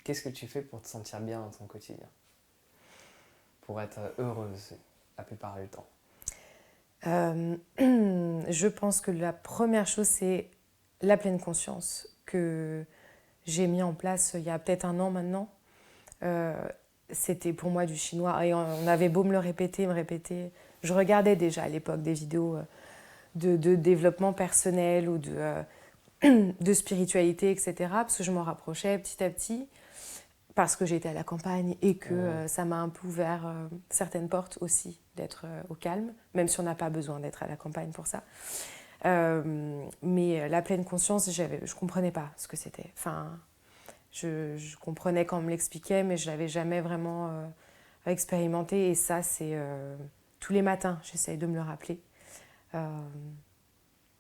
qu'est-ce que tu fais pour te sentir bien dans ton quotidien? Pour être heureuse la plupart du temps? Je pense que la première chose, c'est la pleine conscience que j'ai mis en place il y a peut-être 1 an maintenant. C'était pour moi du chinois et on avait beau me le répéter, me répéter. Je regardais déjà à l'époque des vidéos de développement personnel ou de spiritualité, etc. Parce que je m'en rapprochais petit à petit, parce que j'étais à la campagne et que ça m'a un peu ouvert certaines portes aussi d'être au calme, même si on n'a pas besoin d'être à la campagne pour ça. Mais la pleine conscience, je ne comprenais pas ce que c'était. Enfin, je comprenais quand on me l'expliquait, mais je ne l'avais jamais vraiment expérimenté. Et ça, c'est tous les matins, j'essaye de me le rappeler.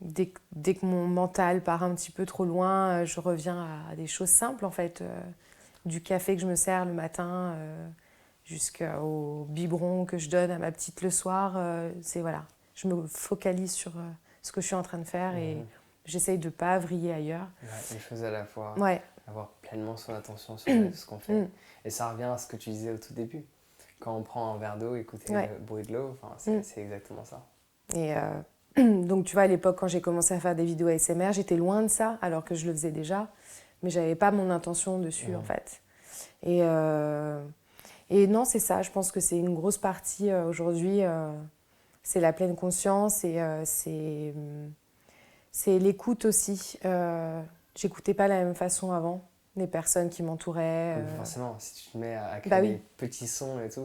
Dès que mon mental part un petit peu trop loin, je reviens à des choses simples, en fait. Du café que je me sers le matin jusqu'au biberon que je donne à ma petite le soir. C'est voilà, je me focalise sur ce que je suis en train de faire et j'essaye de ne pas vriller ailleurs. Ouais, les choses à la fois, ouais. Avoir pleinement son attention sur ce qu'on fait. Et ça revient à ce que tu disais au tout début. Quand on prend un verre d'eau, écouter le bruit de l'eau, c'est exactement ça. Et donc tu vois, à l'époque, quand j'ai commencé à faire des vidéos ASMR, j'étais loin de ça, alors que je le faisais déjà. Mais je n'avais pas mon intention dessus, en fait. Et non, c'est ça. Je pense que c'est une grosse partie aujourd'hui. C'est la pleine conscience et c'est l'écoute aussi. J'écoutais pas de la même façon avant. Les personnes qui m'entouraient. Forcément, si tu te mets à créer des petits sons et tout.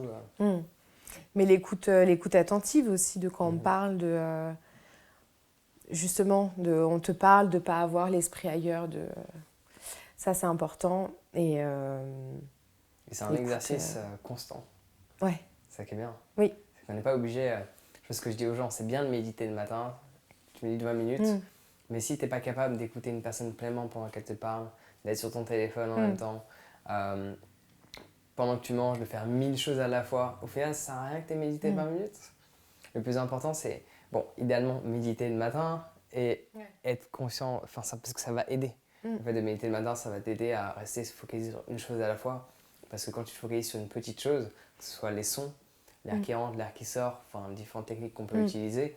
Mais l'écoute attentive aussi de quand on parle de... justement, on te parle de ne pas avoir l'esprit ailleurs. Ça, c'est important. Et c'est un exercice constant. Ouais. C'est ça qui est bien. Oui. C'est qu'on n'est pas obligé... ce que je dis aux gens, c'est bien de méditer le matin. Tu médites 20 minutes. Mais si tu n'es pas capable d'écouter une personne pleinement pendant qu'elle te parle, d'être sur ton téléphone en même temps, pendant que tu manges, de faire 1000 choses à la fois, au final, ça ne sert à rien que tu aies médité 20 minutes. Le plus important, c'est, idéalement, méditer le matin et être conscient, parce que ça va aider. Le fait de méditer le matin, ça va t'aider à rester focalisé sur une chose à la fois. Parce que quand tu te focalises sur une petite chose, que ce soit les sons, l'air qui rentre, l'air qui sort, différentes techniques qu'on peut utiliser,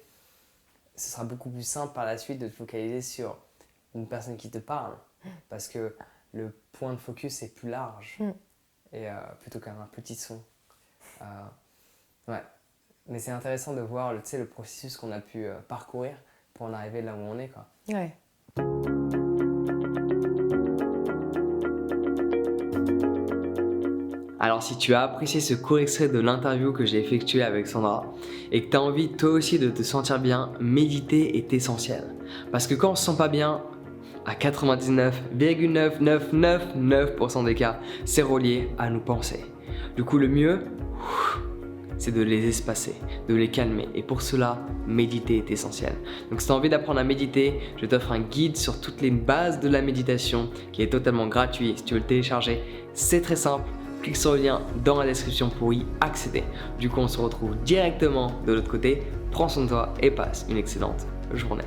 ce sera beaucoup plus simple par la suite de te focaliser sur une personne qui te parle. Parce que le point de focus est plus large et plutôt qu'un petit son. Mais c'est intéressant de voir le processus qu'on a pu parcourir pour en arriver là où on est, quoi. Ouais. Alors si tu as apprécié ce court extrait de l'interview que j'ai effectué avec Sandra et que tu as envie toi aussi de te sentir bien, méditer est essentiel. Parce que quand on se sent pas bien, à 99,9999% des cas, c'est relié à nos pensées. Du coup, le mieux, c'est de les espacer, de les calmer. Et pour cela, méditer est essentiel. Donc si tu as envie d'apprendre à méditer, je t'offre un guide sur toutes les bases de la méditation qui est totalement gratuit. Si tu veux le télécharger, c'est très simple. Clique sur le lien dans la description pour y accéder. Du coup, on se retrouve directement de l'autre côté. Prends soin de toi et passe une excellente journée.